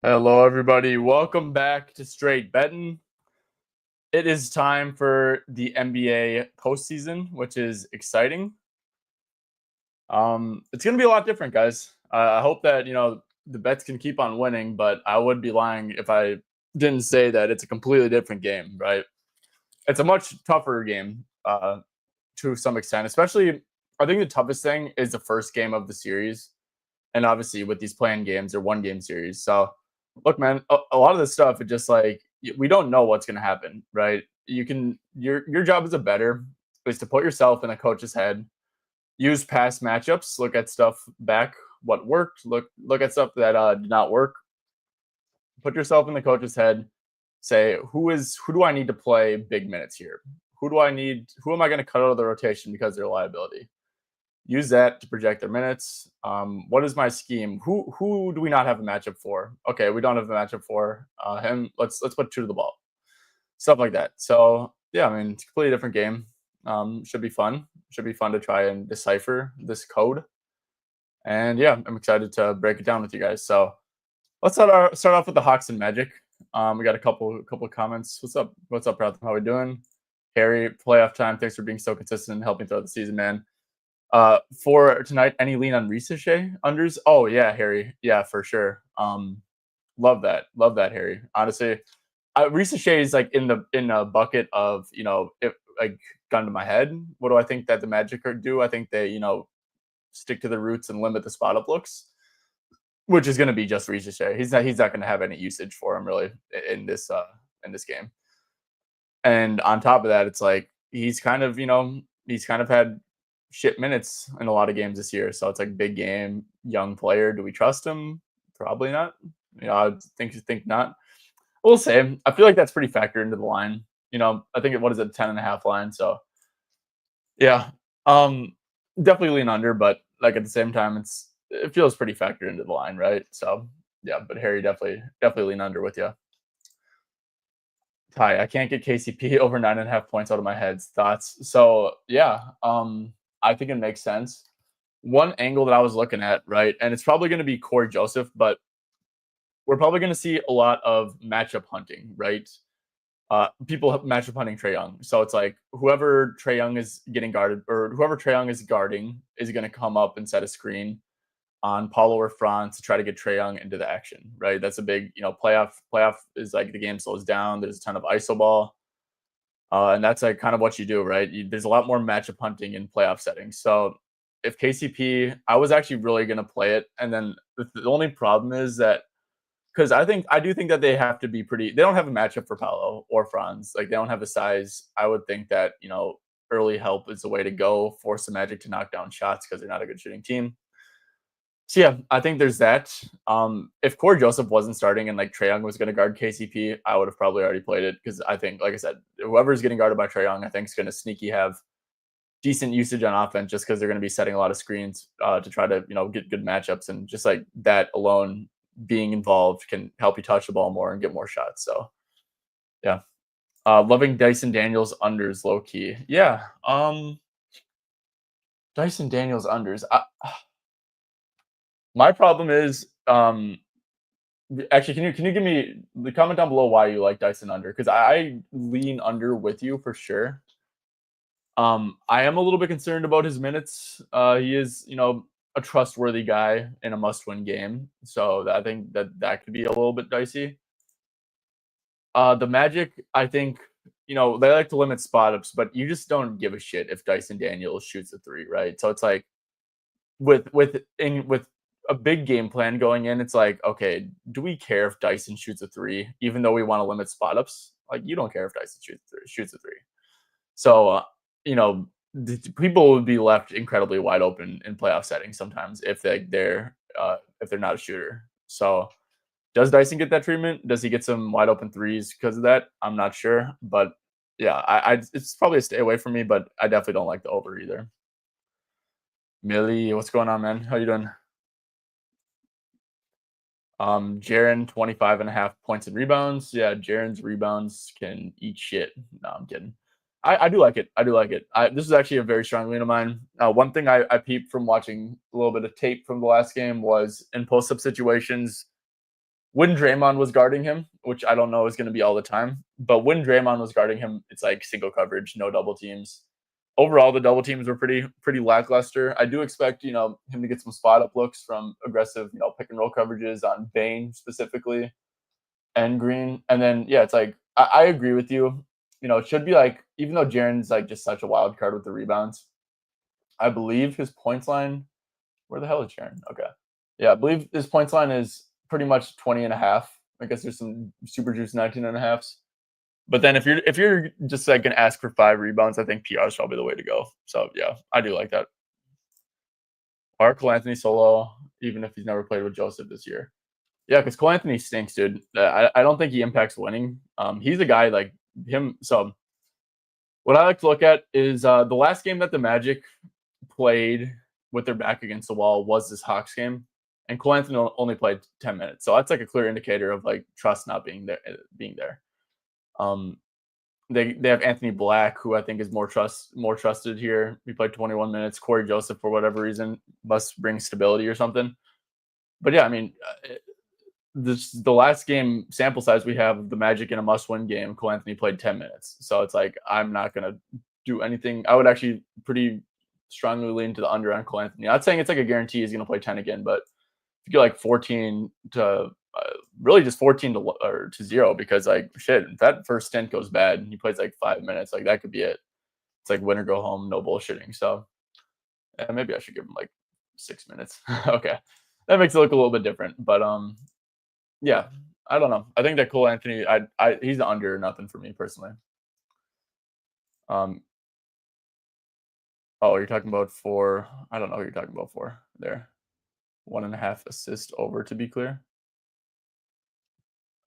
Hello, everybody. Welcome back to Straight Betting. It is time for the NBA postseason, which is exciting. It's going to be a lot different, guys. I hope that the bets can keep on winning, but I would be lying if I didn't say that it's a completely different game. Right? It's a much tougher game to some extent. Especially, I think the toughest thing is the first game of the series, and obviously with these playing games, they're one-game series. So look, man, a lot of this stuff is just like we don't know what's going to happen, right? Your job as a bettor is to put yourself in a coach's head, use past matchups, look at stuff back, what worked, look at stuff that did not work, put yourself in the coach's head, say who do I need to play big minutes here? Who am I going to cut out of the rotation because they're a liability? Use that to project their minutes. What is my scheme? Who do we not have a matchup for? Okay, we don't have a matchup for him. Let's put two to the ball. Stuff like that. So yeah, I mean it's a completely different game. Should be fun. Should be fun to try and decipher this code. And yeah, I'm excited to break it down with you guys. So let's start off with the Hawks and Magic. We got a couple of comments. What's up? What's up, Pratham? How we doing? Harry, playoff time. Thanks for being so consistent and helping throughout the season, man. For tonight, any lean on Ricochet unders? Oh yeah, Harry. Yeah, for sure. Love that, Harry. Honestly, Ricochet is like in a bucket of if like gun to my head. What do I think that the Magic do? I think they stick to the roots and limit the spot up looks, which is going to be just Ricochet. He's not going to have any usage for him really in this game. And on top of that, it's like he's kind of had shit minutes in a lot of games this year. So it's like big game, young player. Do we trust him? Probably not. I think not. We'll say. I feel like that's pretty factored into the line. I think what is it, 10.5 line. So yeah, definitely lean under, but like at the same time, it feels pretty factored into the line, right? So yeah, but Harry definitely lean under with you. Ty, I can't get KCP over 9.5 points out of my head. Thoughts? So yeah, I think it makes sense. One angle that I was looking at, right, and it's probably going to be Corey Joseph, but we're probably going to see a lot of matchup hunting, right? People matchup hunting Trae Young. So it's like whoever Trae Young is getting guarded or whoever Trae Young is guarding is going to come up and set a screen on Paulo or Franz to try to get Trae Young into the action, right? That's a big, playoff. Playoff is like the game slows down. There's a ton of iso ball. And that's like kind of what you do, right? There's a lot more matchup hunting in playoff settings. So if KCP, I was actually really going to play it. And then the only problem is that because I do think that they have to be they don't have a matchup for Paolo or Franz. Like they don't have a size. I would think that, early help is the way to go, force the Magic to knock down shots because they're not a good shooting team. So yeah, I think there's that. If Corey Joseph wasn't starting and like Trae Young was going to guard KCP, I would have probably already played it because I think, like I said, whoever's getting guarded by Trae Young, I think is going to sneaky have decent usage on offense just because they're going to be setting a lot of screens to try to get good matchups, and just like that alone being involved can help you touch the ball more and get more shots. So yeah, loving Dyson Daniels unders low key. Yeah, Dyson Daniels unders. My problem is, actually, can you give me the comment down below why you like Dyson under? Because I lean under with you for sure. I am a little bit concerned about his minutes. He is, a trustworthy guy in a must-win game, so I think that could be a little bit dicey. The Magic, I think, they like to limit spot ups, but you just don't give a shit if Dyson Daniels shoots a three, right? So it's like with a big game plan going in, it's like, okay, do we care if Dyson shoots a three, even though we want to limit spot ups? Like, you don't care if Dyson shoots a three. So, people would be left incredibly wide open in playoff settings sometimes if they're not a shooter. So, does Dyson get that treatment? Does he get some wide open threes because of that? I'm not sure, but yeah, it's probably a stay away from me. But I definitely don't like the over either. Millie, what's going on, man? How you doing? Jaren, 25.5 points and rebounds. Yeah, Jaren's rebounds can eat shit. No, I'm kidding. I do like it. This is actually a very strong lean of mine. One thing I peeped from watching a little bit of tape from the last game was in post-up situations, when Draymond was guarding him, which I don't know is going to be all the time, but when Draymond was guarding him, it's like single coverage, no double teams. Overall, the double teams were pretty lackluster. I do expect him to get some spot up looks from aggressive pick and roll coverages on Bane specifically and Green, and then yeah, it's like I agree with you. It should be like even though Jaren's like just such a wild card with the rebounds, I believe his points line. Where the hell is Jaren? Okay. Yeah, I believe his points line is pretty much 20 and a half. I guess there's some super juice 19 and a halves. But then if you're just like gonna ask for 5 rebounds, I think PR is probably the way to go. So yeah, I do like that. Or Cole Anthony solo, even if he's never played with Joseph this year. Yeah, because Cole Anthony stinks, dude. I don't think he impacts winning. He's a guy like him. So what I like to look at is the last game that the Magic played with their back against the wall was this Hawks game, and Cole Anthony only played 10 minutes. So that's like a clear indicator of like trust not being there. Um, they have Anthony Black, who I think is more trusted here. He played 21 minutes. Corey Joseph, for whatever reason, must bring stability or something. But yeah, I mean, the last game sample size we have of the Magic in a must-win game, Cole Anthony played 10 minutes. So it's like I'm not gonna do anything. I would actually pretty strongly lean to the under on Cole Anthony. Not saying it's like a guarantee he's gonna play 10 again, but if you get like 14 to really just 14 to 0, because like shit, if that first stint goes bad and he plays like 5 minutes, like that could be it. It's like win or go home, no bullshitting. So yeah, maybe I should give him like 6 minutes. Okay, that makes it look a little bit different, but yeah, I don't know. I think that Cole Anthony, he's under nothing for me personally. Um, oh, you're talking about for I don't know who you're talking about for there. 1.5 assist over, to be clear.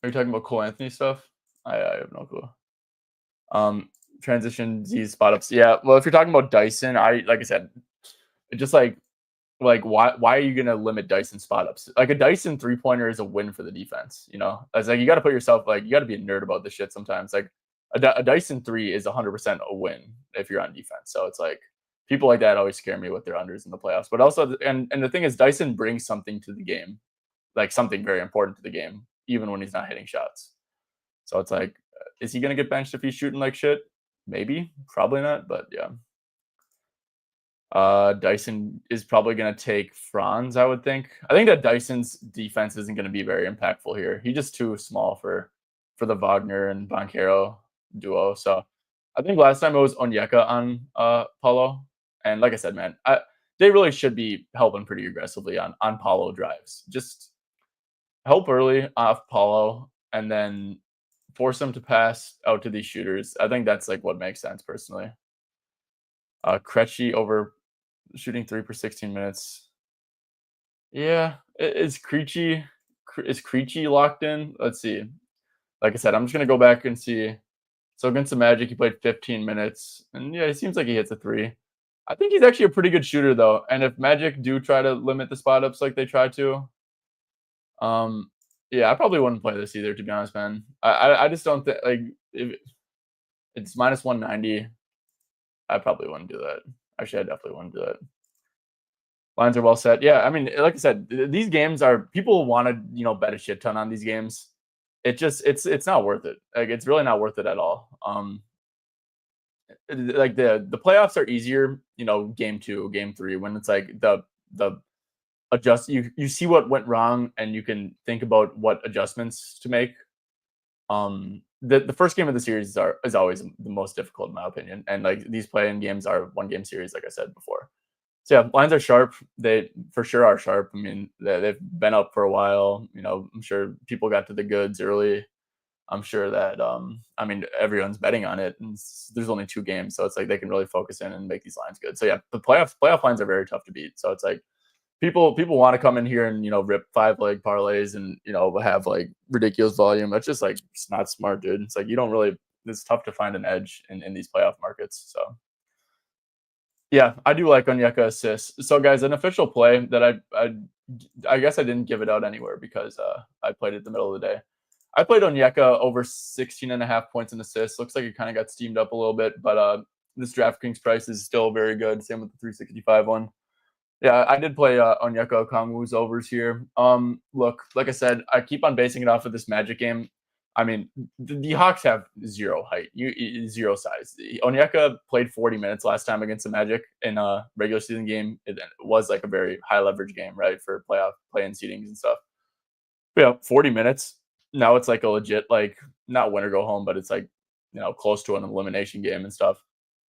Are you talking about Cole Anthony stuff? I have no clue. Transition Z spot ups. Yeah, well, if you're talking about Dyson, like I said, it just like why are you gonna limit Dyson spot ups? Like a Dyson 3-pointer is a win for the defense. It's like you got to put yourself like you got to be a nerd about this shit sometimes. Like a Dyson 3 is 100% a win if you're on defense. So it's like people like that always scare me with their unders in the playoffs. But also, and the thing is, Dyson brings something to the game, like something very important to the game, even when he's not hitting shots. So it's like, is he gonna get benched if he's shooting like shit? Maybe, probably not. But yeah. Dyson is probably going to take Franz, I would think. I think that Dyson's defense isn't going to be very impactful here. He's just too small for the Wagner and Banchero duo. So I think last time it was Onyeka on Paulo. And like I said, man, they really should be helping pretty aggressively on Paulo drives. Just help early off Paulo and then force him to pass out to these shooters. I think that's like what makes sense personally. Krejci over shooting 3 per 16 minutes. Yeah, is Krejci locked in? Let's see. Like I said, I'm just gonna go back and see. So against the Magic, he played 15 minutes, and yeah, it seems like he hits a 3. I think he's actually a pretty good shooter though. And if Magic do try to limit the spot ups like they try to, yeah, I probably wouldn't play this either, to be honest, man. I just don't think like if it's minus 190. I probably wouldn't do that. Actually, I definitely wouldn't do that. Lines are well set. Yeah, I mean, like I said, these games are people want to bet a shit ton on these games. It's not worth it. Like it's really not worth it at all. Like the playoffs are easier. Game 2, game 3 when it's like the adjust. You see what went wrong and you can think about what adjustments to make. The first game of the series is always the most difficult in my opinion, and like these play-in games are 1-game series, like I said before. So yeah, lines are sharp. They for sure are sharp. I mean, they've been up for a while. I'm sure people got to the goods early. I'm sure that I mean everyone's betting on it, and there's only 2 games, so it's like they can really focus in and make these lines good. So yeah, the playoff lines are very tough to beat. So it's like people want to come in here and rip 5-leg parlays and have like ridiculous volume. That's just like it's not smart, dude. It's like you don't really. It's tough to find an edge in these playoff markets. So yeah, I do like Onyeka assists. So guys, an official play that I guess I didn't give it out anywhere because I played it the middle of the day. I played Onyeka over 16.5 points and assists. Looks like it kind of got steamed up a little bit, but this DraftKings price is still very good. Same with the 365 one. Yeah, I did play Onyeka Okongwu's overs here. Look, like I said, I keep on basing it off of this Magic game. I mean, the Hawks have zero height, zero size. Onyeka played 40 minutes last time against the Magic in a regular season game. It was like a very high leverage game, right, for playoff play-in seedings and stuff. But yeah, 40 minutes. Now it's like a legit, like, not win or go home, but it's like, close to an elimination game and stuff.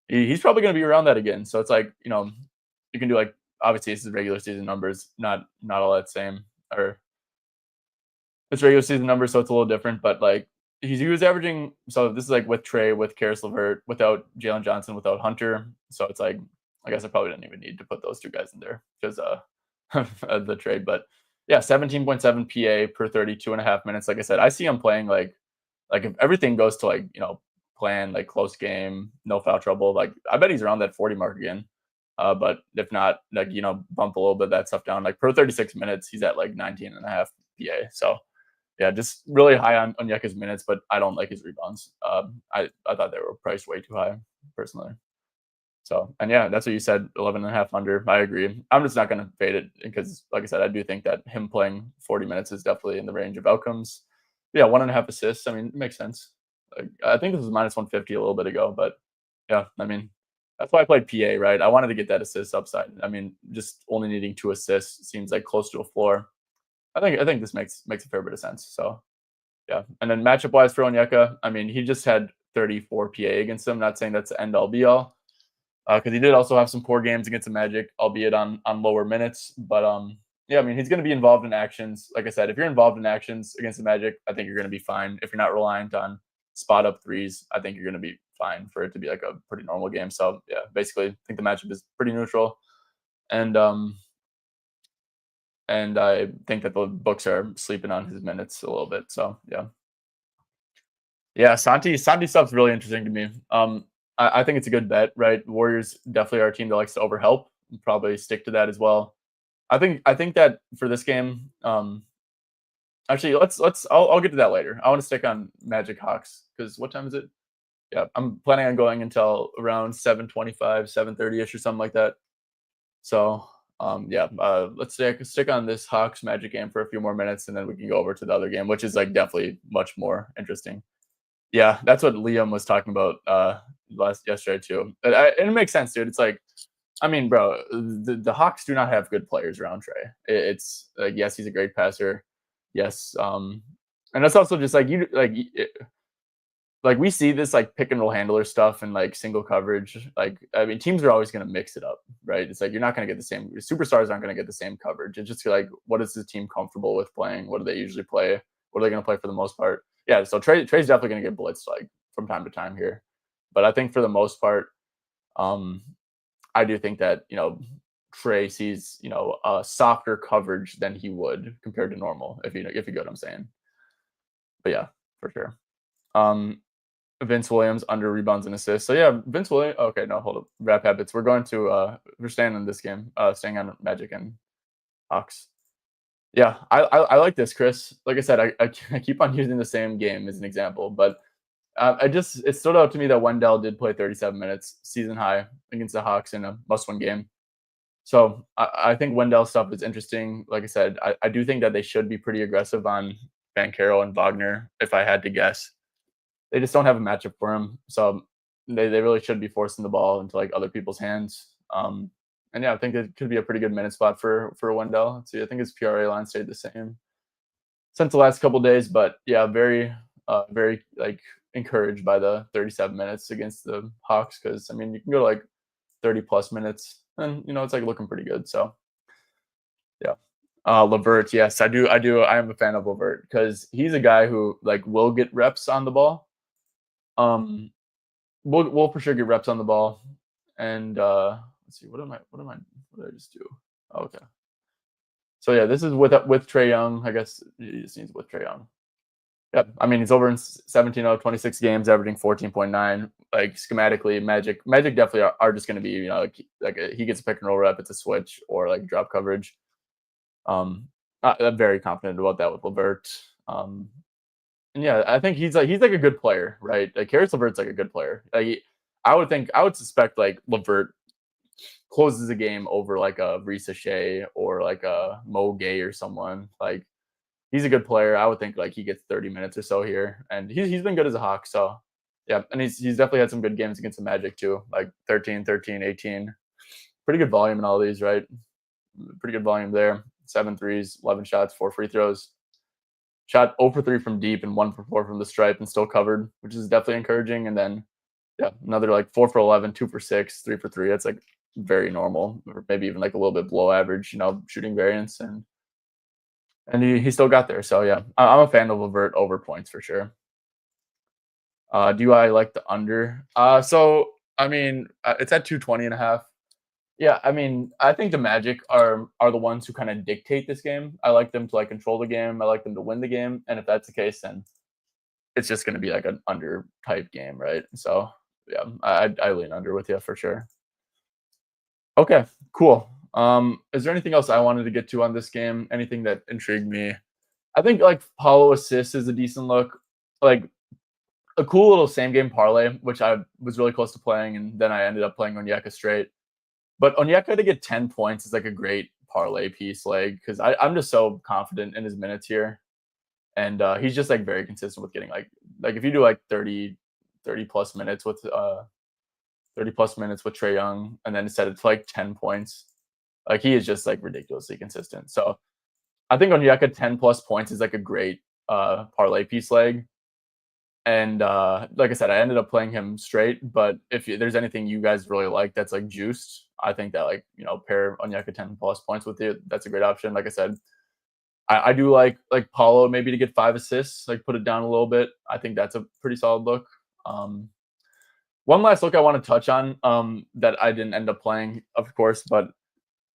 He's probably going to be around that again. So it's like, you can do like, obviously this is regular season numbers, not all that same, or it's regular season numbers, so it's a little different. But like he was averaging. So this is like with Trey, with Karis LeVert, without Jalen Johnson, without Hunter. So it's like, I guess I probably didn't even need to put those two guys in there because the trade. But yeah, 17.7 PA per 32.5 minutes. Like I said, I see him playing like if everything goes to like plan like close game, no foul trouble. Like I bet he's around that 40 mark again. But if not, like bump a little bit of that stuff down. Like per 36 minutes, he's at like 19.5 PA. So yeah, just really high on Onyeka's minutes, but I don't like his rebounds. I thought they were priced way too high personally. So, and yeah, that's what you said, 11.5 under. I agree. I'm just not going to fade it because, like I said, I do think that him playing 40 minutes is definitely in the range of outcomes. Yeah, 1.5 assists. I mean, it makes sense. Like, I think this was minus 150 a little bit ago, but yeah, I mean, that's why I played PA, right? I wanted to get that assist upside. I mean, just only needing 2 assists seems like close to a floor. I think this makes a fair bit of sense. So yeah, and then matchup wise for Onyeka, I mean, he just had 34 PA against him. Not saying that's the end all be all, because he did also have some poor games against the Magic, albeit on lower minutes. But yeah, I mean, he's going to be involved in actions. Like I said, if you're involved in actions against the Magic, I think you're going to be fine. If you're not reliant on spot up threes, I think you're going to be fine for it to be like a pretty normal game. So yeah, basically, I think the matchup is pretty neutral, and I think that the books are sleeping on his minutes a little bit. So yeah. Yeah, Santi stuff's really interesting to me. I think it's a good bet, right? Warriors definitely are a team that likes to overhelp. Probably stick to that as well. I think that for this game, actually, I'll get to that later. I want to stick on Magic Hawks because what time is it? Yeah, I'm planning on going until around 7:25, 7:30 ish or something like that. So yeah, let's stick on this Hawks Magic game for a few more minutes, and then we can go over to the other game, which is like definitely much more interesting. Yeah, that's what Liam was talking about yesterday too. And it makes sense, dude. It's like, I mean, bro, the Hawks do not have good players around Trey. It's like, yes, he's a great passer. Yes, and that's also just like like we see this like pick and roll handler stuff and like single coverage. Like, I mean, teams are always going to mix it up, right? It's like you're not going to get the same. Superstars aren't going to get the same coverage. It's just like, what is the team comfortable with playing? What do they usually play? What are they going to play for the most part? Yeah, so Trey's definitely going to get blitzed like from time to time here, but I think for the most part, um, I do think that Trey sees a softer coverage than he would compared to normal, if you get what I'm saying. But yeah, for sure. Um, Vince Williams under rebounds and assists. So yeah, Vince Williams. Okay, no, hold up. Rap habits. We're staying in this game. Staying on Magic and Hawks. Yeah, I like this, Chris. Like I said, I keep on using the same game as an example, but it stood out to me that Wendell did play 37 minutes, season high against the Hawks in a must-win game. So I think Wendell stuff is interesting. Like I said, I do think that they should be pretty aggressive on Bankero and Wagner. If I had to guess, they just don't have a matchup for him. So they really should be forcing the ball into like other people's hands. And yeah, I think it could be a pretty good minute spot for Wendell. Let's see, I think his PRA line stayed the same since the last couple days, but yeah, very like encouraged by the 37 minutes against the Hawks because I mean you can go to like 30 plus minutes and it's like looking pretty good. So yeah. LeVert, yes, I do. I am a fan of LeVert because he's a guy who like will get reps on the ball. We'll for sure get reps on the ball. And let's see, what did I just do? Oh, okay. So yeah, this is with Trey Young. I guess he just needs with Trey Young. Yep. I mean, he's over in 17 out of 26 games, averaging 14.9. Like schematically, Magic definitely are just going to be, he gets a pick and roll rep, it's a switch or like drop coverage. I'm very confident about that with LeVert. And yeah, I think he's like a good player, right? Like Karis LeVert's like a good player. Like I would suspect like LeVert closes a game over like a Reese Shea or like a Mo Gay or someone. Like he's a good player. I would think like he gets 30 minutes or so here, and he's been good as a Hawk. So yeah, and he's definitely had some good games against the Magic too, like 13, 13, 18. Pretty good volume in all these, right? Pretty good volume there. 7 threes, 11 shots, 4 free throws. Shot 0 for 3 from deep and 1 for 4 from the stripe and still covered, which is definitely encouraging. And then, yeah, another like 4 for 11, 2 for 6, 3 for 3. That's like very normal, or maybe even like a little bit below average, shooting variance. And he still got there. So, yeah, I'm a fan of Levert over points for sure. Do I like the under? It's at 220.5. Yeah, I mean, I think the Magic are the ones who kind of dictate this game. I like them to like control the game. I like them to win the game. And if that's the case, then it's just going to be like an under type game, right? So yeah, I lean under with you for sure. Okay, cool. Is there anything else I wanted to get to on this game? Anything that intrigued me? I think like Paulo assists is a decent look. Like a cool little same game parlay, which I was really close to playing, and then I ended up playing Onyeka straight. But Onyeka to get 10 points is like a great parlay piece, like because I'm just so confident in his minutes here, and he's just like very consistent with getting like if you do like 30 plus minutes with 30 plus minutes with Trae Young, and then set it to like 10 points, like he is just like ridiculously consistent. So I think Onyeka 10 plus points is like a great parlay piece leg. And like I said, I ended up playing him straight. But if there's anything you guys really like that's like juiced, I think that pair Onyeka 10 plus points with you, that's a great option. Like I said, I do like Paulo maybe to get 5 assists, like put it down a little bit. I think that's a pretty solid look. One last look I want to touch on that I didn't end up playing, of course, but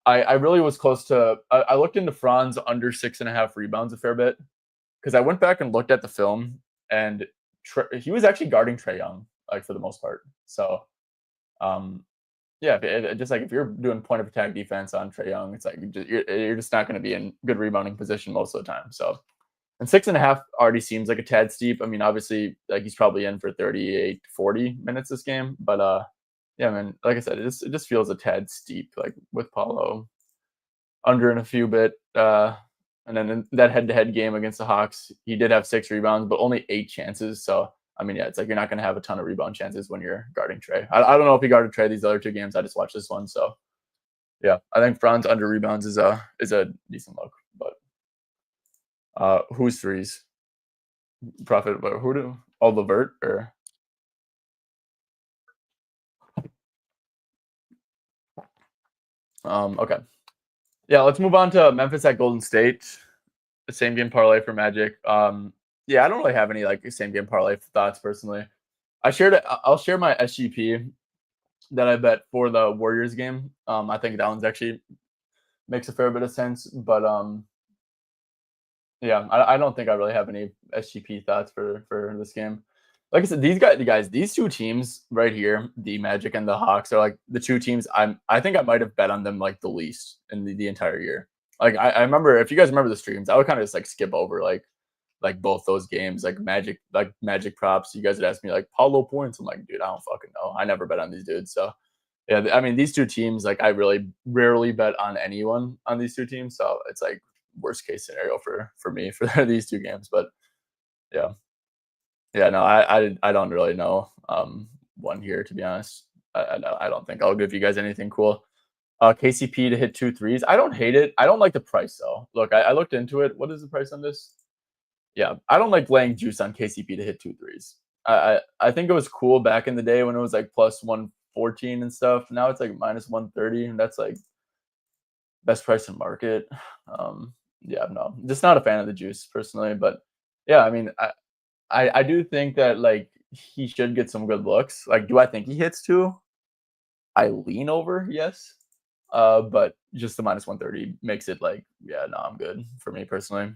I really was close to. I looked into Franz under 6.5 rebounds a fair bit because I went back and looked at the film, and he was actually guarding Trae Young, like for the most part. So, yeah, just like if you're doing point of attack defense on Trae Young, it's like you're just not going to be in good rebounding position most of the time. So, and 6.5 already seems like a tad steep. I mean, obviously, like he's probably in for 38, 40 minutes this game, but yeah, man, like I said, it just feels a tad steep, like with Paulo under in a few bit. And then in that head-to-head game against the Hawks, he did have 6 rebounds, but only 8 chances. So, I mean, yeah, it's like you're not going to have a ton of rebound chances when you're guarding Trae. I don't know if he guarded Trae these other 2 games. I just watched this one. So, yeah, I think Franz under rebounds is a decent look. But who's threes? Profit, but who do? Oh, Levert or? Okay. Yeah, let's move on to Memphis at Golden State. The same game parlay for Magic. Yeah, I don't really have any like same game parlay thoughts personally. I'll share my SGP that I bet for the Warriors game. I think that one's actually makes a fair bit of sense, but yeah, I don't think I really have any SGP thoughts for this game. Like I said, these 2 teams right here, the Magic and the Hawks, are like the 2 teams I think I might have bet on them like the least in the entire year. Like I remember, if you guys remember the streams, I would kind of just like skip over like both those games, like Magic props. You guys would ask me like Paulo points. I'm like, dude, I don't fucking know. I never bet on these dudes. So yeah, I mean these 2 teams, like I really rarely bet on anyone on these 2 teams. So it's like worst case scenario for me for these 2 games. But yeah. Yeah, no, I don't really know one here, to be honest. I don't think I'll give you guys anything cool. KCP to hit 2 threes. I don't hate it. I don't like the price though. Look, I looked into it. What is the price on this? Yeah, I don't like laying juice on KCP to hit 2 threes. I think it was cool back in the day when it was like plus 114 and stuff. Now it's like minus 130, and that's like best price in market. Yeah, no, just not a fan of the juice personally. But yeah, I mean, I do think that like he should get some good looks. Like, do I think he hits 2? I lean over, yes. But just the minus 130 makes it like, yeah, no, I'm good for me personally.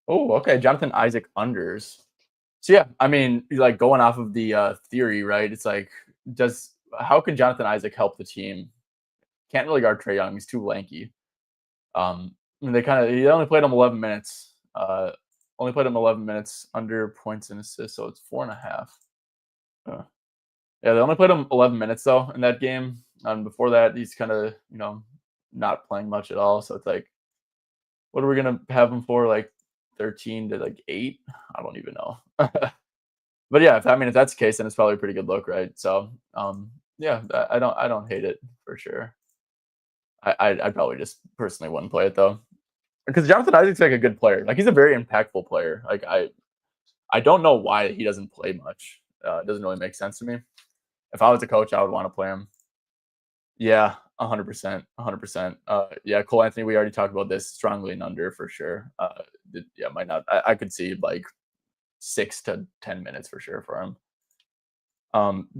Oh, okay. Jonathan Isaac unders. So yeah, I mean, like going off of the theory, right? It's like, how can Jonathan Isaac help the team? Can't really guard Trae Young. He's too lanky. And he only played him 11 minutes. Only played him 11 minutes under points and assists, so it's 4.5. Yeah, they only played him 11 minutes though in that game. And before that, he's kind of, not playing much at all. So it's like, what are we gonna have him for? Like 13 to like 8? I don't even know. But yeah, if that's the case, then it's probably a pretty good look, right? So yeah, I don't hate it for sure. I probably just personally wouldn't play it though. Because Jonathan Isaac's like a good player. Like he's a very impactful player. Like I don't know why he doesn't play much. It doesn't really make sense to me. If I was a coach, I would want to play him. Yeah, 100%, 100%. Yeah, Cole Anthony, we already talked about this strongly and under for sure. Yeah, might not. I could see like 6 to 10 minutes for sure for him.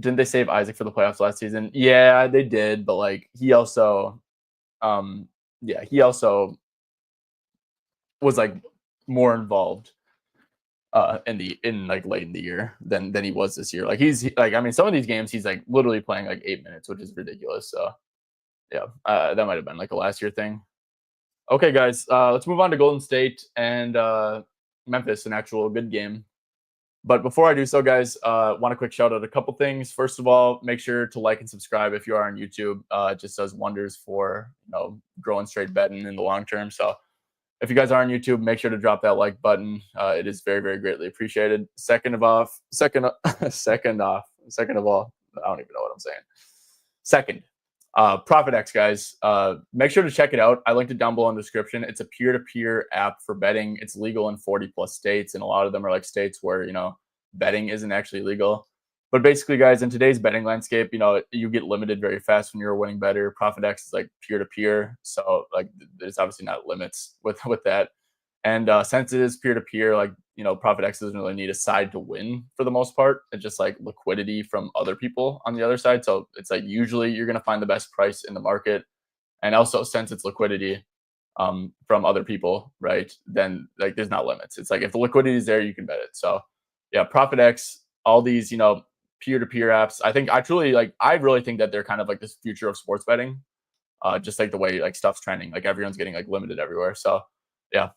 Didn't they save Isaac for the playoffs last season? Yeah, they did, but like he also, um, yeah, he also was like more involved in like late in the year than he was this year. Like like some of these games he's like literally playing like 8 minutes, which is ridiculous. So yeah, that might have been like a last year thing. Okay, guys, let's move on to Golden State and Memphis, an actual good game. But before I do so, guys, want a quick shout out a couple things. First of all, make sure to like and subscribe if you are on YouTube. It just does wonders for growing straight betting in the long term. So if you guys are on YouTube, make sure to drop that like button. It is very, very greatly appreciated. Second of all, second of all, I don't even know what I'm saying. Second, ProfitX, guys. Make sure to check it out. I linked it down below in the description. It's a peer-to-peer app for betting. It's legal in 40 plus states, and a lot of them are like states where betting isn't actually legal. But basically, guys, in today's betting landscape, you get limited very fast when you're a winning bettor. ProfitX is like peer-to-peer, so like there's obviously not limits with that. And since it is peer-to-peer, like ProfitX doesn't really need a side to win for the most part. It's just like liquidity from other people on the other side. So it's like usually you're gonna find the best price in the market, and also since it's liquidity from other people, right? Then like there's not limits. It's like if the liquidity is there, you can bet it. So yeah, ProfitX, all these peer-to-peer apps. I really think that they're kind of like this future of sports betting. Just like the way like stuff's trending, like everyone's getting like limited everywhere. So yeah,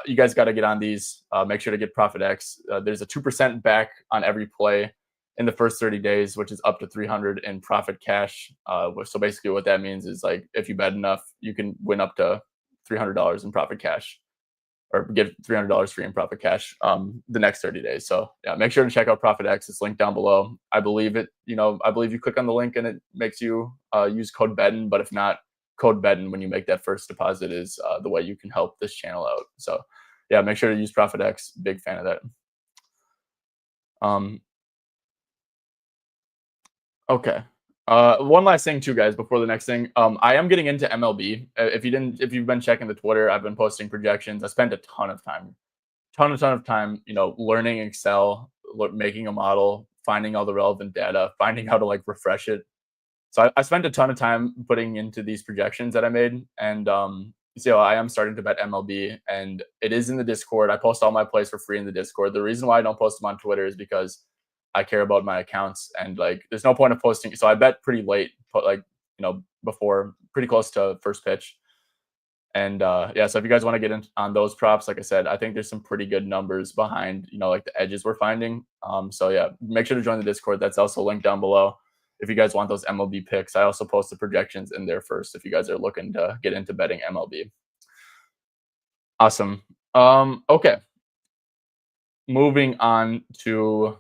you guys got to get on these. Make sure to get ProfitX. There's a 2% back on every play in the first 30 days, which is up to 300 in profit cash. So basically, what that means is like if you bet enough, you can win up to $300 in profit cash, or get $300 free in profit cash the next 30 days. So yeah, make sure to check out ProfitX. It's linked down below. I believe you click on the link and it makes you use code BETTIN, but if not, code BETTIN when you make that first deposit is the way you can help this channel out. So yeah, make sure to use ProfitX. Big fan of that. Okay. One last thing too, guys, before the next thing. I am getting into MLB. If you've been checking the Twitter, I've been posting projections. I spent a ton of time, learning Excel, making a model, finding all the relevant data, finding how to like refresh it. So I spent a ton of time putting into these projections that I made, and so I am starting to bet MLB, and it is in the Discord. I post all my plays for free in the Discord. The reason why I don't post them on Twitter is because I care about my accounts, and like there's no point of posting. So I bet pretty late, before pretty close to first pitch. And yeah, so if you guys want to get in on those props, like I said, I think there's some pretty good numbers behind, like the edges we're finding. So yeah, make sure to join the Discord. That's also linked down below. If you guys want those MLB picks, I also post the projections in there first if you guys are looking to get into betting MLB. Awesome. Okay. Moving on to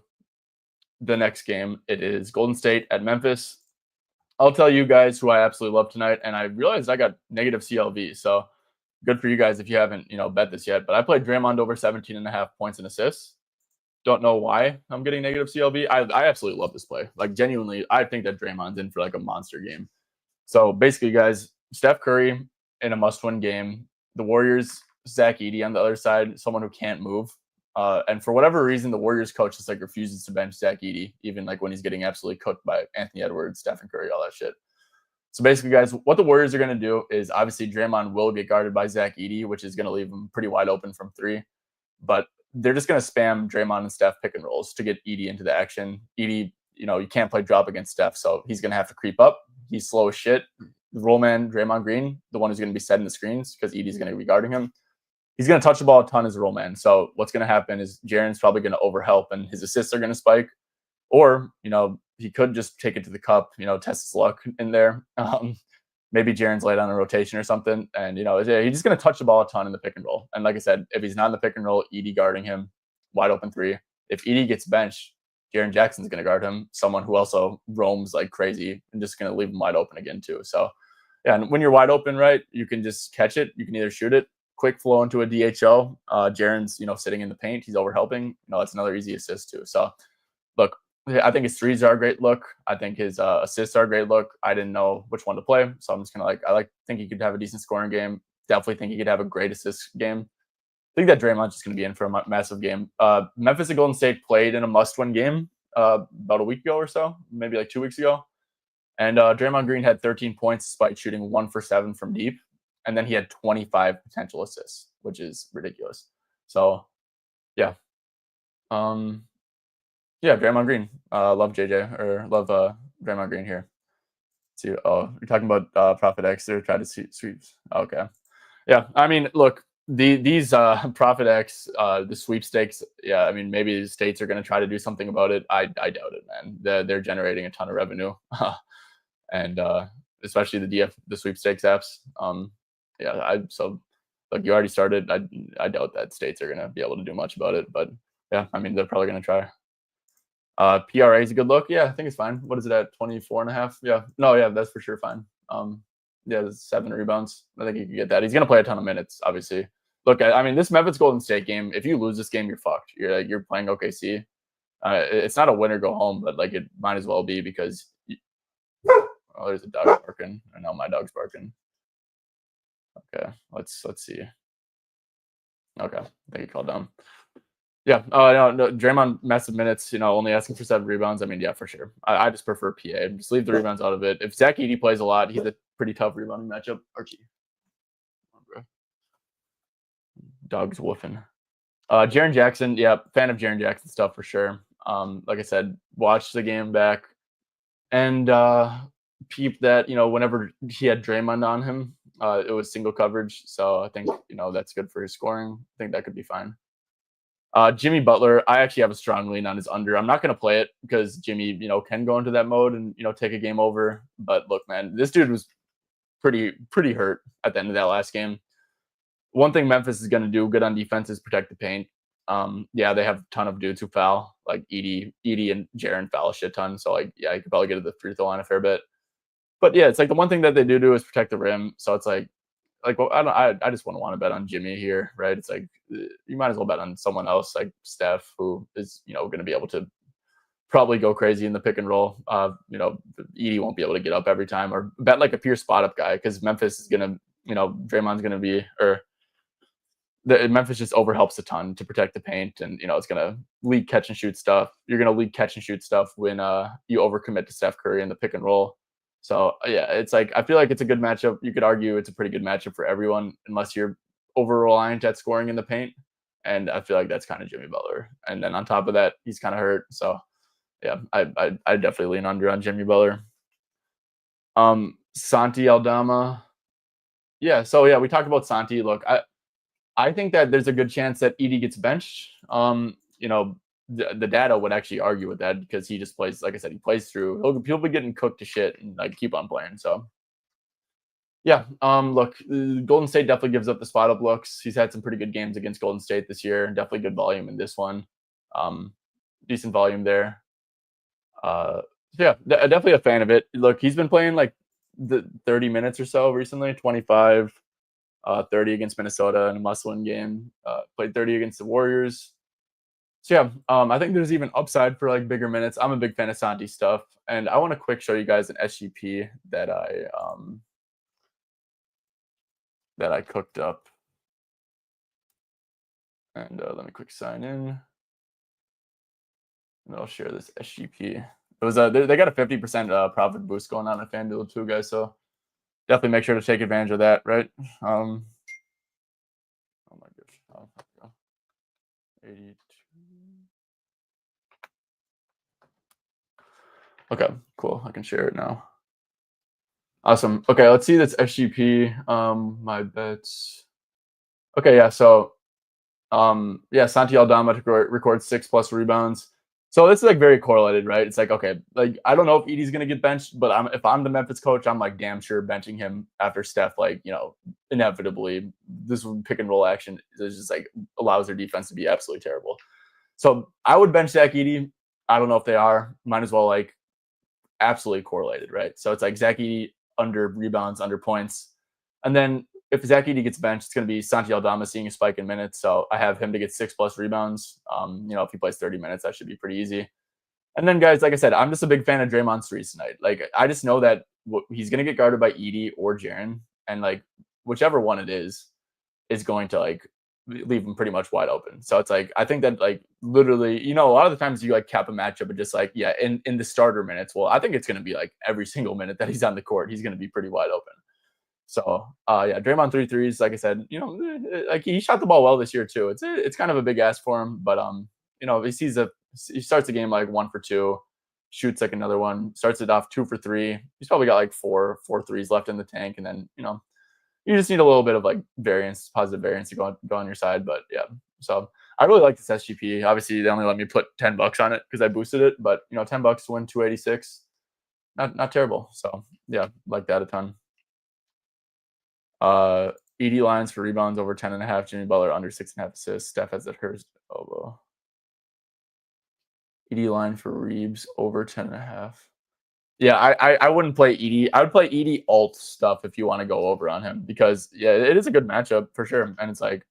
the next game. It is Golden State at Memphis. I'll tell you guys who I absolutely love tonight, and I realized I got negative CLV, so good for you guys if you haven't, bet this yet. But I played Draymond over 17.5 points and assists. Don't know why I'm getting negative CLV. I absolutely love this play. Like genuinely, I think that Draymond's in for like a monster game. So basically, guys, Steph Curry in a must-win game. The Warriors, Zach Edey on the other side, someone who can't move. And for whatever reason, the Warriors coach just like refuses to bench Zach Edey, even like when he's getting absolutely cooked by Anthony Edwards, Stephen Curry, all that shit. So basically, guys, what the Warriors are going to do is obviously Draymond will get guarded by Zach Edey, which is going to leave him pretty wide open from three. But they're just going to spam Draymond and Steph pick and rolls to get Edey into the action. Edey, you can't play drop against Steph, so he's going to have to creep up. He's slow as shit. The roll man, Draymond Green, the one who's going to be setting the screens because Edey's going to be guarding him. He's going to touch the ball a ton as a roll man. So what's going to happen is Jaren's probably going to overhelp and his assists are going to spike. Or, he could just take it to the cup, test his luck in there. Maybe Jaren's late on a rotation or something. And, he's just going to touch the ball a ton in the pick and roll. And like I said, if he's not in the pick and roll, Edie guarding him, wide open three. If Edie gets benched, Jaren Jackson's going to guard him, someone who also roams like crazy and just going to leave him wide open again too. So, yeah, and when you're wide open, right, you can just catch it. You can either shoot it, quick flow into a DHO. Jaren's, sitting in the paint. He's over helping. That's another easy assist too. So, look, I think his threes are a great look. I think his assists are a great look. I didn't know which one to play, so I'm just gonna think he could have a decent scoring game. Definitely think he could have a great assist game. I think that Draymond's just gonna be in for a massive game. Memphis and Golden State played in a must-win game about a week ago or so, maybe like 2 weeks ago, and Draymond Green had 13 points despite shooting 1 for 7 from deep, and then he had 25 potential assists, which is ridiculous. So, yeah. Yeah, Draymond Green. Love JJ or love Draymond Green here. See, you're talking about Profit X. They're trying to sweeps. Okay, yeah. I mean, look, these Profit X, the sweepstakes. Yeah, I mean, maybe the states are going to try to do something about it. I doubt it, man. They're generating a ton of revenue, and especially the sweepstakes apps. Yeah, so like you already started. I doubt that states are going to be able to do much about it, but yeah, I mean, they're probably going to try. PRA is a good look. Yeah, I think it's fine. What is it at 24.5? Yeah. No, yeah, that's for sure fine. Yeah, 7 rebounds. I think he can get that. He's gonna play a ton of minutes, obviously. Look, I mean, this Memphis Golden State game, if you lose this game, you're fucked. You're playing OKC. It's not a win or go home, but like it might as well be because there's a dog barking. I know my dog's barking. Okay, let's see. Okay, I think he called down. Yeah, no, Draymond massive minutes, only asking for 7 rebounds. I mean, yeah, for sure. I just prefer PA. Just leave the rebounds out of it. If Zach Edey plays a lot, he's a pretty tough rebounding matchup. Archie. Dog's woofing. Jaren Jackson, yeah, fan of Jaren Jackson stuff for sure. Like I said, watch the game back and peep that, whenever he had Draymond on him, it was single coverage. So I think, that's good for his scoring. I think that could be fine. Jimmy Butler, I actually have a strong lean on his under. I'm not going to play it because Jimmy, can go into that mode and, take a game over. But look, man, this dude was pretty hurt at the end of that last game. One thing Memphis is going to do good on defense is protect the paint. Yeah, they have a ton of dudes who foul, like Edie and Jaren foul a shit ton. So, like, yeah, you could probably get to the free throw line a fair bit. But yeah, it's like the one thing that they do is protect the rim. So it's like, well, I just wouldn't want to bet on Jimmy here, right? It's like you might as well bet on someone else like Steph, who is going to be able to probably go crazy in the pick and roll. Edie won't be able to get up every time, or bet like a pure spot up guy because Memphis is gonna, Draymond's gonna be, or Memphis just overhelps a ton to protect the paint, and it's gonna lead catch and shoot stuff. You're gonna lead catch and shoot stuff when you overcommit to Steph Curry in the pick and roll. So, yeah, it's like I feel like it's a good matchup. You could argue it's a pretty good matchup for everyone unless you're over-reliant at scoring in the paint. And I feel like that's kind of Jimmy Butler. And then on top of that, he's kind of hurt. So, yeah, I definitely lean under on Jimmy Butler. Santi Aldama. Yeah, so, yeah, we talked about Santi. Look, I think that there's a good chance that Edie gets benched. The data would actually argue with that because he just plays, like I said, he plays through. He'll be getting cooked to shit and like keep on playing. So, yeah. Look, Golden State definitely gives up the spot up looks. He's had some pretty good games against Golden State this year. Definitely good volume in this one. Decent volume there. Yeah, definitely a fan of it. Look, he's been playing like the 30 minutes or so recently. 25, 30 against Minnesota in a must-win game. Played 30 against the Warriors. So yeah, I think there's even upside for like bigger minutes. I'm a big fan of Santi stuff, and I want to quick show you guys an SGP that I cooked up. And let me quick sign in, and I'll share this SGP. It was they got a 50% profit boost going on at FanDuel too, guys. So definitely make sure to take advantage of that, right? Oh my gosh, 82. Okay, cool. I can share it now. Awesome. Okay, let's see this SGP. My bets. Okay, yeah. So, yeah, Santi Aldama records 6+ rebounds. So this is like very correlated, right? It's like, okay, like I don't know if Edie's gonna get benched, but if I'm the Memphis coach, I'm like damn sure benching him after Steph, like, inevitably this pick and roll action is just like allows their defense to be absolutely terrible. So I would bench Zach Edey. I don't know if they are. Might as well like absolutely correlated, right? So it's like Zach Edey under rebounds, under points. And then if Zach Edey gets benched, it's going to be Santi Aldama seeing a spike in minutes. So I have him to get 6+ rebounds. If he plays 30 minutes, that should be pretty easy. And then, guys, like I said, I'm just a big fan of Draymond's threes tonight. Like, I just know that he's going to get guarded by Edey or Jaren. And, like, whichever one it is going to, like, leave him pretty much wide open. So it's like, I think that, like, literally, a lot of the times you, like, cap a matchup and just, like, yeah, in the starter minutes. Well, I think it's going to be, like, every single minute that he's on the court, he's going to be pretty wide open. So, yeah, Draymond 3 threes, like I said, like he shot the ball well this year too. It's kind of a big ask for him, but he starts the game like 1 for 2, shoots like another one, starts it off 2 for 3. He's probably got like four threes left in the tank, and then you just need a little bit of like positive variance to go on your side. But yeah, so I really like this SGP. Obviously, they only let me put $10 on it because I boosted it, but $10 to win 286, not terrible. So yeah, like that a ton. Edey lines for rebounds over 10.5. Jimmy Butler under 6.5 assists. Steph has at hers elbow. Edey line for Reeves over 10.5. Yeah, I wouldn't play Edey. I would play Edey alt stuff if you want to go over on him because yeah, it is a good matchup for sure. And it's like,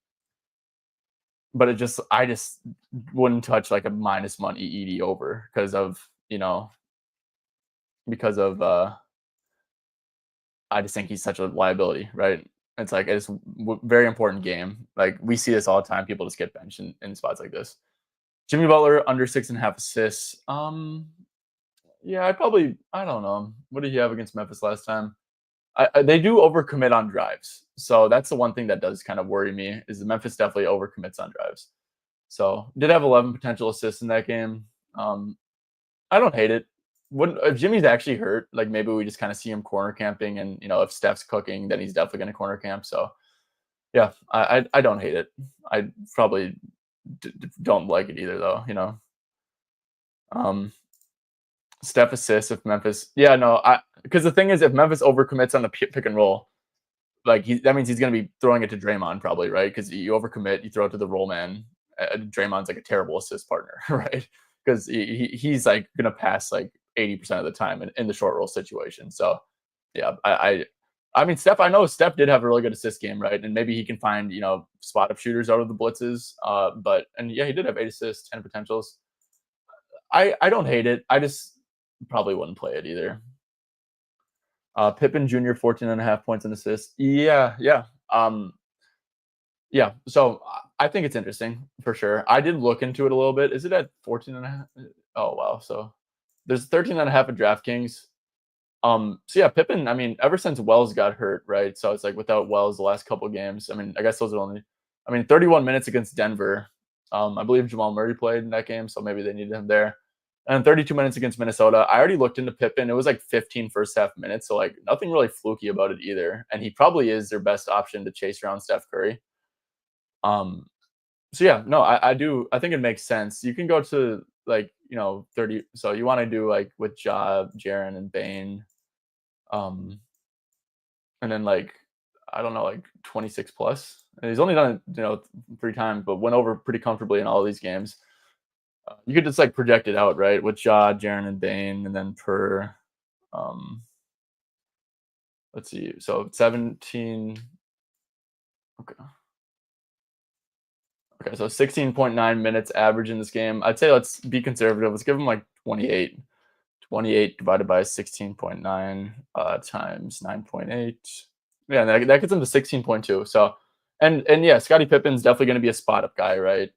but I just wouldn't touch like a minus money Edey over because of I just think he's such a liability, right? It's like it's a very important game. Like we see this all the time. People just get benched in spots like this. Jimmy Butler under 6.5 assists. Yeah, I don't know. What did he have against Memphis last time? They do overcommit on drives, so that's the one thing that does kind of worry me. Is the Memphis definitely overcommits on drives. So did have 11 potential assists in that game. I don't hate it. If Jimmy's actually hurt, like maybe we just kind of see him corner camping, and if Steph's cooking, then he's definitely going to corner camp. So yeah, I don't hate it. I probably don't like it either, though. Steph assists if Memphis. Yeah, no, because the thing is, if Memphis overcommits on the pick and roll, like that means he's going to be throwing it to Draymond probably, right? Because you overcommit, you throw it to the roll man. Draymond's like a terrible assist partner, right? Because he's like going to pass like 80% of the time in the short roll situation. So yeah, I mean, I know Steph did have a really good assist game, right? And maybe he can find, spot up shooters out of the blitzes. And yeah, he did have 8 assists, 10 potentials. I don't hate it. I just probably wouldn't play it either. Pippen Jr. 14.5 points and assists. Yeah. Yeah. So I think it's interesting for sure. I did look into it a little bit. Is it at 14.5? Oh wow. So there's 13.5 at DraftKings. So yeah, Pippen, I mean, ever since Wells got hurt, right? So it's like without Wells the last couple games. I mean, I guess those are only 31 minutes against Denver. I believe Jamal Murray played in that game, so maybe they needed him there. And 32 minutes against Minnesota. I already looked into Pippen. It was like 15 first half minutes, so like nothing really fluky about it either. And he probably is their best option to chase around Steph Curry. So yeah, no, I do. I think it makes sense. You can go to like 30. So you want to do like with Jaren, and Bane, and then like I don't know, like 26 plus. And he's only done it 3 times, but went over pretty comfortably in all of these games. You could just like project it out, right? With Jaren, and Bane, and then per. Let's see. So 17. Okay. Okay, so 16.9 minutes average in this game. I'd say let's be conservative. Let's give him like 28. 28 divided by 16.9 times 9.8. Yeah, that gets him to 16.2. So, and yeah, Scottie Pippen's definitely going to be a spot up guy, right?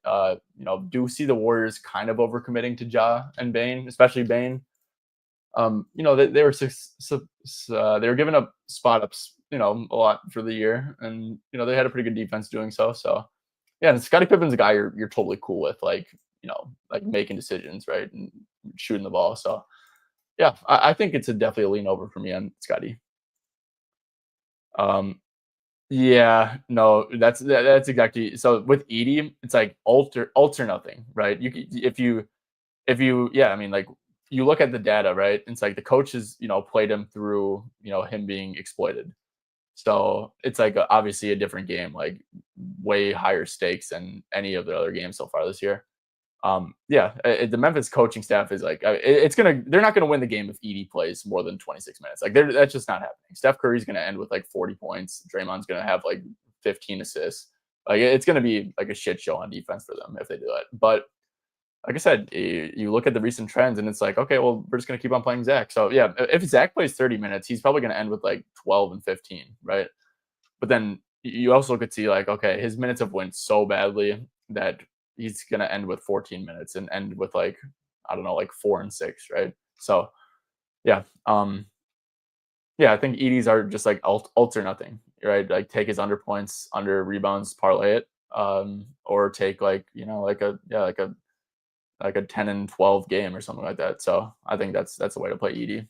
Do see the Warriors kind of overcommitting to Ja and Bane, especially Bane. They were giving up spot ups, a lot for the year, and they had a pretty good defense doing so. So, yeah, and Scottie Pippen's a guy you're totally cool with, like like making decisions, right, and shooting the ball. So, yeah, I think it's definitely a lean over for me on Scottie. Yeah, no, that's exactly. So with Edey, it's like alter nothing, right? I mean, like you look at the data, right? It's like the coaches, played him through, him being exploited. So it's like obviously a different game, like way higher stakes than any of the other games so far this year. Yeah, the Memphis coaching staff is like, they're not gonna win the game if Edie plays more than 26 minutes. Like, that's just not happening. Steph Curry's gonna end with like 40 points. Draymond's gonna have like 15 assists. Like, it's gonna be like a shit show on defense for them if they do that. But like I said, you look at the recent trends and it's like, okay, well, we're just gonna keep on playing Zach. So yeah, if Zach plays 30 minutes, he's probably gonna end with like 12 and 15, right? But then you also could see like, okay, his minutes have went so badly that he's gonna end with 14 minutes and end with like, I don't know, like 4 and 6, right? So yeah, yeah, I think EDs are just like alt or nothing, right? Like take his under points, under rebounds, parlay it, or take like like a 10 and 12 game or something like that. So I think that's the way to play ED.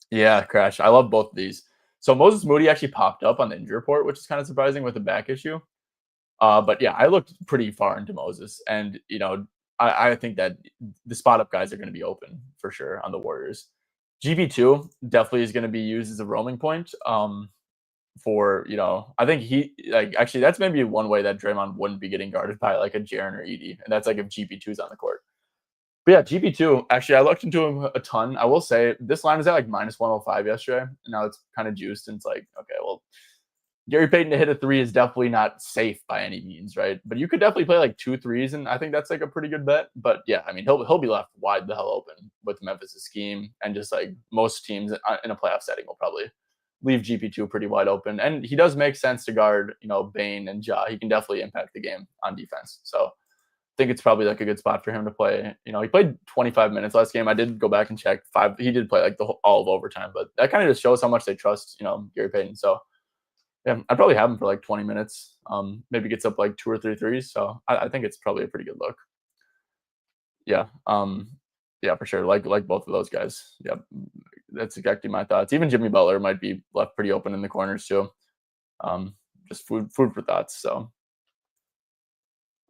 Yeah, crash. I love both of these. So Moses Moody actually popped up on the injury report, which is kind of surprising with the back issue. But yeah, I looked pretty far into Moses, and I think that the spot up guys are going to be open for sure on the Warriors. GB2 definitely is going to be used as a roaming point. For I think he like actually that's maybe one way that Draymond wouldn't be getting guarded by like a Jaren or Edie, and that's like if GB2 is on the court. But yeah, GP2, actually, I looked into him a ton. I will say this line was at like minus 105 yesterday, and now it's kind of juiced. And it's like, okay, well, Gary Payton to hit a three is definitely not safe by any means, right? But you could definitely play like 2 threes, and I think that's like a pretty good bet. But yeah, I mean, he'll be left wide the hell open with Memphis' scheme, and just like most teams in a playoff setting will probably leave GP2 pretty wide open. And he does make sense to guard, Bane and Ja. He can definitely impact the game on defense. So think it's probably like a good spot for him to play. He played 25 minutes last game. I did go back and check five. He did play like all of overtime, but that kind of just shows how much they trust, Gary Payton. So yeah, I'd probably have him for like 20 minutes. Maybe gets up like 2 or 3 threes. So I think it's probably a pretty good look. Yeah. Yeah, for sure. Like both of those guys. Yeah. That's exactly my thoughts. Even Jimmy Butler might be left pretty open in the corners too. Just food for thoughts. So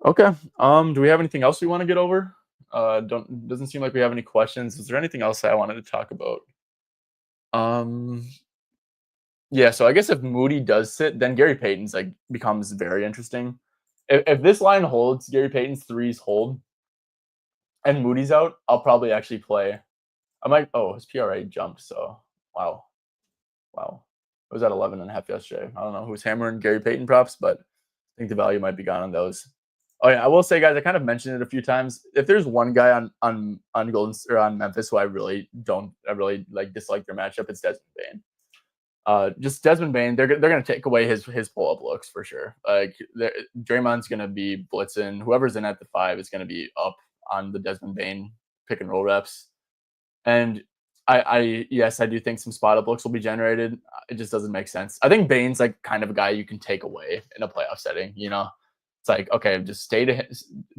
okay. Do we have anything else we want to get over? Doesn't seem like we have any questions. Is there anything else I wanted to talk about? Um, yeah, so I guess if Moody does sit, then Gary Payton's like becomes very interesting. If this line holds, Gary Payton's threes hold, and Moody's out, I'll probably actually play. I might. Oh, his PRA jumped. So wow, wow. It was at 11.5 yesterday. I don't know who's hammering Gary Payton props, but I think the value might be gone on those. Oh yeah, I will say, guys, I kind of mentioned it a few times. If there's one guy on Golden or on Memphis who I really like dislike their matchup, it's Desmond Bane. Just Desmond Bane, they're gonna take away his pull up looks for sure. Like Draymond's gonna be blitzing. Whoever's in at the 5 is gonna be up on the Desmond Bane pick and roll reps. And I yes, I do think some spot up looks will be generated. It just doesn't make sense. I think Bane's like kind of a guy you can take away in a playoff setting. It's like, okay, just stay to him.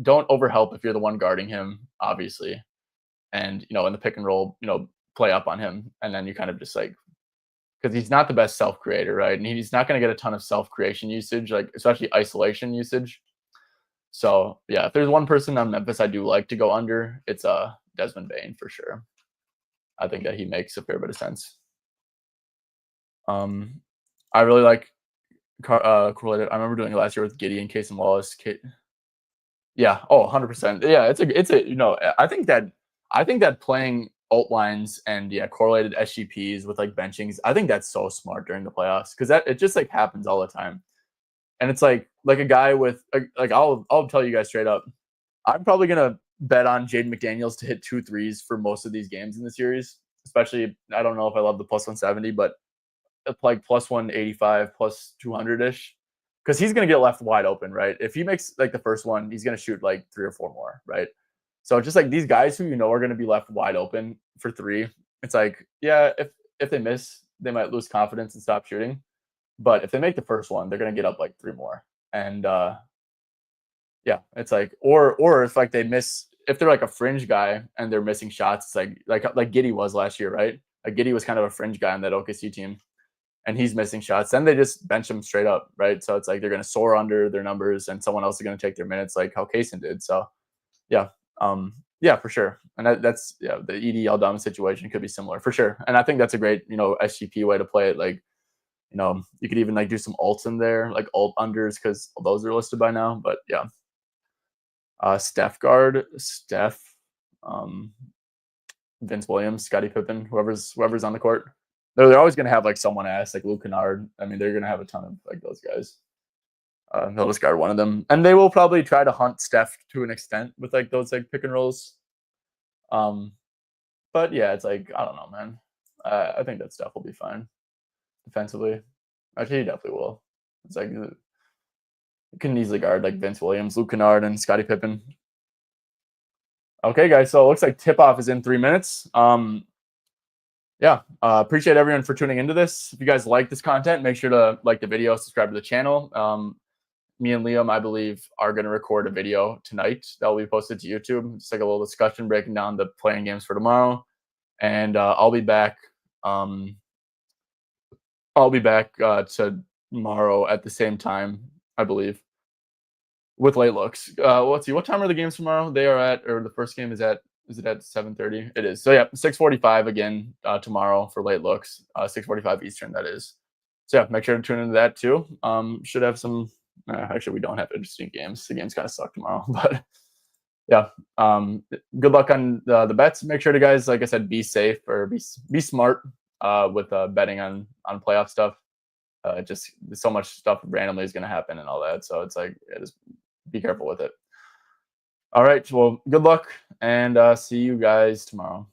Don't overhelp if you're the one guarding him, obviously. And, in the pick and roll, play up on him. And then you kind of just like, because he's not the best self creator, right? And he's not going to get a ton of self creation usage, like especially isolation usage. So yeah, if there's one person on Memphis I do like to go under, it's Desmond Bane for sure. I think that he makes a fair bit of sense. I really like correlated. I remember doing it last year with Giddey and Case and Wallace. Yeah. Oh, 100%. Yeah. It's a, I think that playing alt lines and correlated SGPs with like benchings, I think that's so smart during the playoffs because it just like happens all the time. And it's like a guy with like I'll tell you guys straight up, I'm probably gonna bet on Jaden McDaniels to hit 2 threes for most of these games in the series. Especially, I don't know if I love the plus 170, but like plus 185, plus 200 ish, because he's gonna get left wide open, right? If he makes like the first one, he's gonna shoot like 3 or 4 more, right? So just like these guys who are gonna be left wide open for 3, it's like, yeah, if they miss, they might lose confidence and stop shooting. But if they make the first one, they're gonna get up like 3 more. And yeah, it's like, or if like they miss, if they're like a fringe guy and they're missing shots, it's like Giddey was last year, right? Like Giddey was kind of a fringe guy on that OKC team, and he's missing shots. Then they just bench him straight up, right? So it's like they're gonna soar under their numbers, and someone else is gonna take their minutes, like how Kaysen did. So yeah, Yeah, for sure. And that's the ED Aldama situation could be similar for sure. And I think that's a great SGP way to play it. Like you could even like do some alts in there, like alt unders, because those are listed by now. But yeah, Steph, um, Vince Williams, Scottie Pippen, whoever's on the court. They're always going to have like someone ass, like Luke Kennard. I mean, they're going to have a ton of like those guys. They'll just guard one of them, and they will probably try to hunt Steph to an extent with like those like pick and rolls. But yeah, it's like I don't know, man. I think that Steph will be fine defensively. Actually, he definitely will. It's like you can easily guard like Vince Williams, Luke Kennard, and Scottie Pippen. Okay, guys. So it looks like tip off is in 3 minutes. Yeah, appreciate everyone for tuning into this. If you guys like this content, make sure to like the video, subscribe to the channel. Me and Liam, I believe, are going to record a video tonight that will be posted to YouTube. It's like a little discussion breaking down the playing games for tomorrow, and I'll be back. To tomorrow at the same time, I believe, with late looks. Let's see, what time are the games tomorrow? They are at, or the first game is at. Is it at 7:30? It is. So yeah, 6:45 again tomorrow for late looks. 6:45 Eastern, that is. So yeah, make sure to tune into that too. Should have some. Actually, we don't have interesting games. The games kind of suck tomorrow, but yeah. Good luck on the bets. Make sure to, guys, like I said, be safe or be smart with betting on playoff stuff. Just so much stuff randomly is going to happen and all that. So it's like just be careful with it. All right. Well, good luck, and see you guys tomorrow.